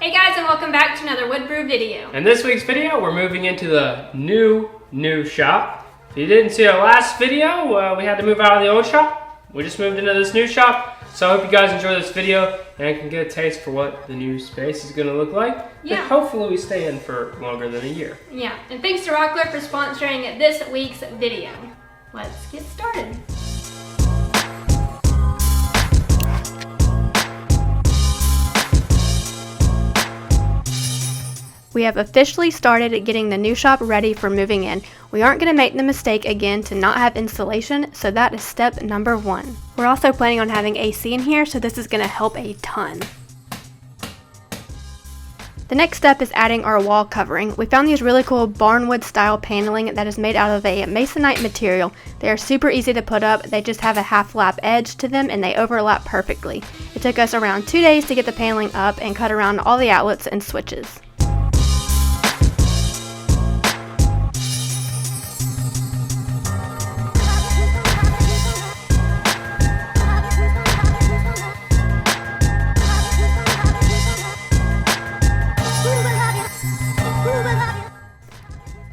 Hey guys, and welcome back to another Woodbrew video. In this week's video, we're moving into the new shop. If you didn't see our last video, we had to move out of the old shop. We just moved into this new shop. So I hope you guys enjoy this video and can get a taste for what the new space is going to look like. Yeah. And hopefully we stay in for longer than a year. Yeah, and thanks to Rockler for sponsoring this week's video. Let's get started. We have officially started getting the new shop ready for moving in. We aren't going to make the mistake again to not have insulation, so that is step number 1. We're also planning on having AC in here, so this is going to help a ton. The next step is adding our wall covering. We found these really cool barnwood style paneling that is made out of a masonite material. They are super easy to put up. They just have a half lap edge to them and they overlap perfectly. It took us around 2 days to get the paneling up and cut around all the outlets and switches.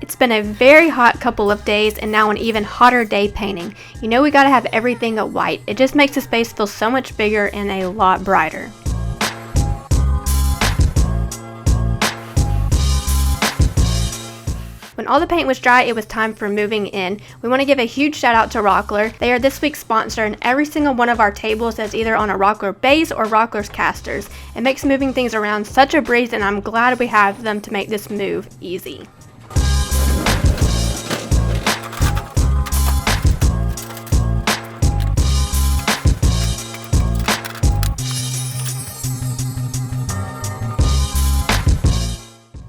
It's been a very hot couple of days and now an even hotter day painting. You know we gotta have everything white. It just makes the space feel so much bigger and a lot brighter. When all the paint was dry, it was time for moving in. We want to give a huge shout out to Rockler. They are this week's sponsor and every single one of our tables is either on a Rockler base or Rockler's casters. It makes moving things around such a breeze and I'm glad we have them to make this move easy.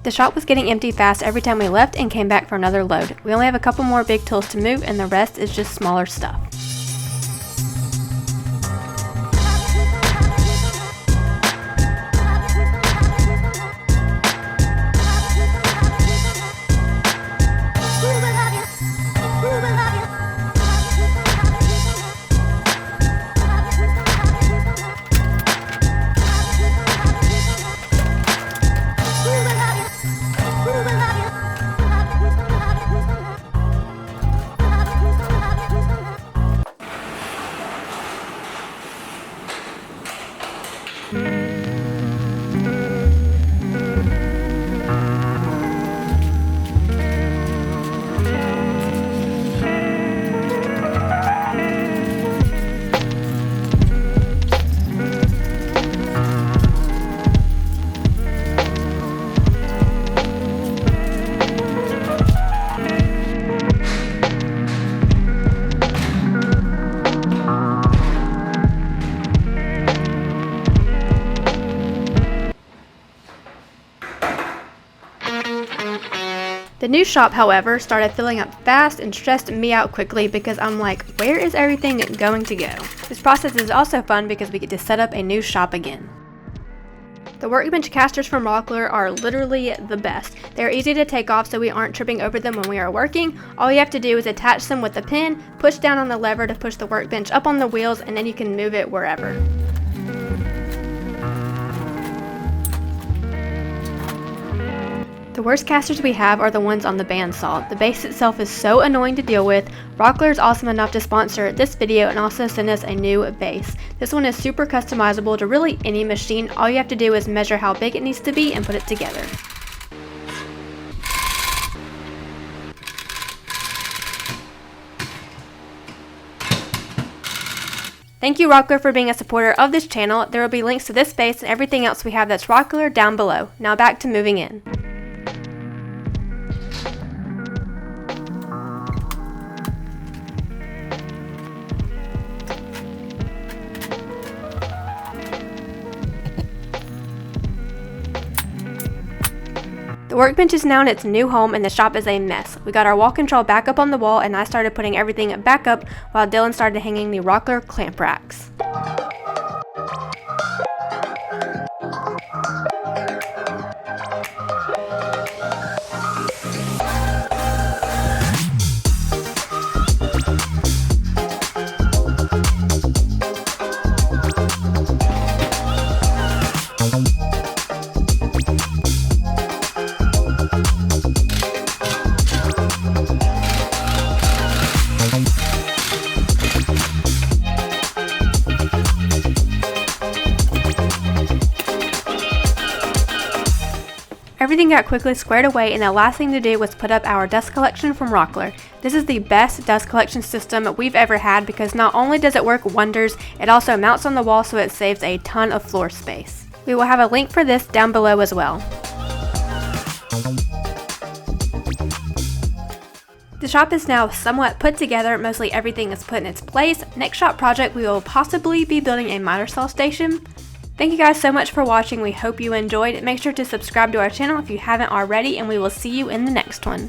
The shop was getting empty fast every time we left and came back for another load. We only have a couple more big tools to move and the rest is just smaller stuff. The new shop, however, started filling up fast and stressed me out quickly because I'm like, where is everything going to go? This process is also fun because we get to set up a new shop again. The Workbench Casters from Rockler are literally the best. They're easy to take off so we aren't tripping over them when we are working. All you have to do is attach them with a pin, push down on the lever to push the workbench up on the wheels, and then you can move it wherever. The worst casters we have are the ones on the bandsaw. The base itself is so annoying to deal with. Rockler is awesome enough to sponsor this video and also send us a new base. This one is super customizable to really any machine. All you have to do is measure how big it needs to be and put it together. Thank you Rockler for being a supporter of this channel. There will be links to this base and everything else we have that's Rockler down below. Now back to moving in. The workbench is now in its new home and the shop is a mess. We got our wall control back up on the wall and I started putting everything back up while Dylan started hanging the Rockler clamp racks. Everything got quickly squared away, and the last thing to do was put up our dust collection from Rockler. This is the best dust collection system we've ever had because not only does it work wonders, it also mounts on the wall so it saves a ton of floor space. We will have a link for this down below as well. The shop is now somewhat put together, mostly everything is put in its place. Next shop project, we will possibly be building a miter saw station. Thank you guys so much for watching. We hope you enjoyed. Make sure to subscribe to our channel if you haven't already, and we will see you in the next one.